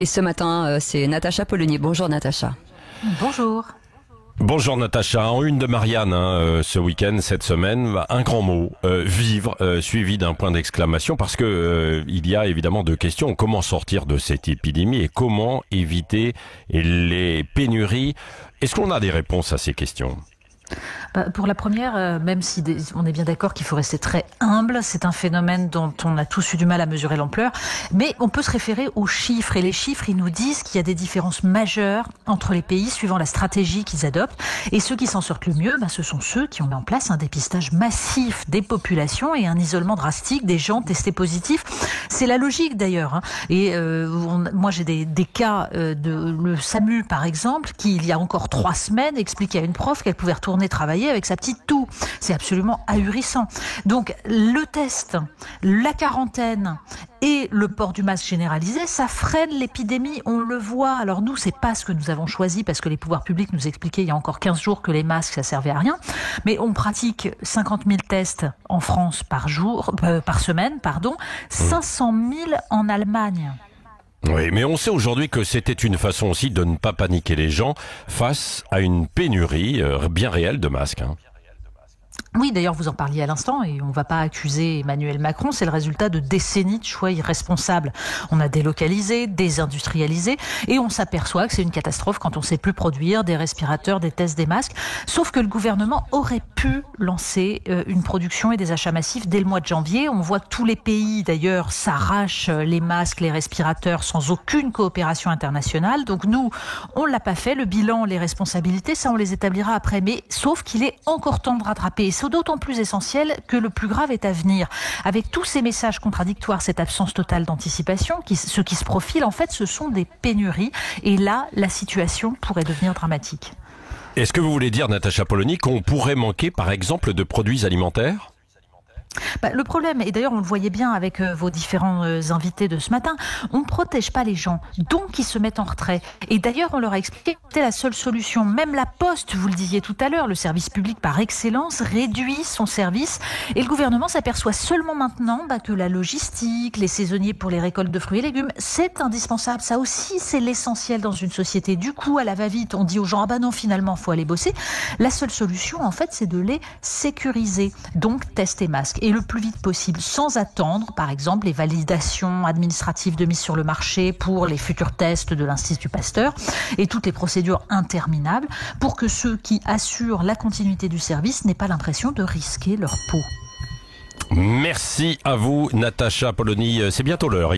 Et ce matin, c'est Natacha Polony. Bonjour Natacha. Bonjour. Bonjour Natacha, en une de Marianne ce week-end, cette semaine, un grand mot, vivre, suivi d'un point d'exclamation, parce que il y a évidemment deux questions. Comment sortir de cette épidémie et comment éviter les pénuries? Est-ce qu'on a des réponses à ces questions? Pour la première, même si on est bien d'accord qu'il faut rester très humble, c'est un phénomène dont on a tous eu du mal à mesurer l'ampleur, mais on peut se référer aux chiffres, et les chiffres, ils nous disent qu'il y a des différences majeures entre les pays suivant la stratégie qu'ils adoptent, et ceux qui s'en sortent le mieux, ce sont ceux qui ont mis en place un dépistage massif des populations et un isolement drastique des gens testés positifs. C'est la logique d'ailleurs, et moi j'ai des cas de le SAMU par exemple, qui il y a encore 3 semaines expliquait à une prof qu'elle pouvait retourner travailler avec sa petite toux. C'est absolument ahurissant. Donc le test, la quarantaine et le port du masque généralisé, ça freine l'épidémie, on le voit. Alors nous, c'est pas ce que nous avons choisi parce que les pouvoirs publics nous expliquaient il y a encore 15 jours que les masques, ça servait à rien. Mais on pratique 50 000 tests en France par semaine, 500 000 en Allemagne. Oui, mais on sait aujourd'hui que c'était une façon aussi de ne pas paniquer les gens face à une pénurie bien réelle de masques. Oui, d'ailleurs, vous en parliez à l'instant et on ne va pas accuser Emmanuel Macron, c'est le résultat de décennies de choix irresponsables. On a délocalisé, désindustrialisé et on s'aperçoit que c'est une catastrophe quand on ne sait plus produire des respirateurs, des tests, des masques. Sauf que le gouvernement aurait pu lancer une production et des achats massifs dès le mois de janvier. On voit que tous les pays, d'ailleurs, s'arrachent les masques, les respirateurs sans aucune coopération internationale. Donc nous, on ne l'a pas fait. Le bilan, les responsabilités, ça on les établira après. Mais sauf qu'il est encore temps de rattraper. Et c'est d'autant plus essentiel que le plus grave est à venir. Avec tous ces messages contradictoires, cette absence totale d'anticipation, ce qui se profile, en fait, ce sont des pénuries. Et là, la situation pourrait devenir dramatique. Est-ce que vous voulez dire, Natacha Polony, qu'on pourrait manquer, par exemple, de produits alimentaires ? Le problème, et d'ailleurs on le voyait bien avec vos différents invités de ce matin, on ne protège pas les gens, donc ils se mettent en retrait. Et d'ailleurs on leur a expliqué que c'était la seule solution. Même la Poste, vous le disiez tout à l'heure, le service public par excellence, réduit son service. Et le gouvernement s'aperçoit seulement maintenant que la logistique, les saisonniers pour les récoltes de fruits et légumes, c'est indispensable. Ça aussi, c'est l'essentiel dans une société. Du coup, à la va-vite, on dit aux gens, non, finalement, faut aller bosser. La seule solution, en fait, c'est de les sécuriser. Donc, test et masque. Et le plus vite possible, sans attendre, par exemple, les validations administratives de mise sur le marché pour les futurs tests de l'Institut Pasteur et toutes les procédures interminables pour que ceux qui assurent la continuité du service n'aient pas l'impression de risquer leur peau. Merci à vous, Natacha Polony. C'est bientôt l'heure.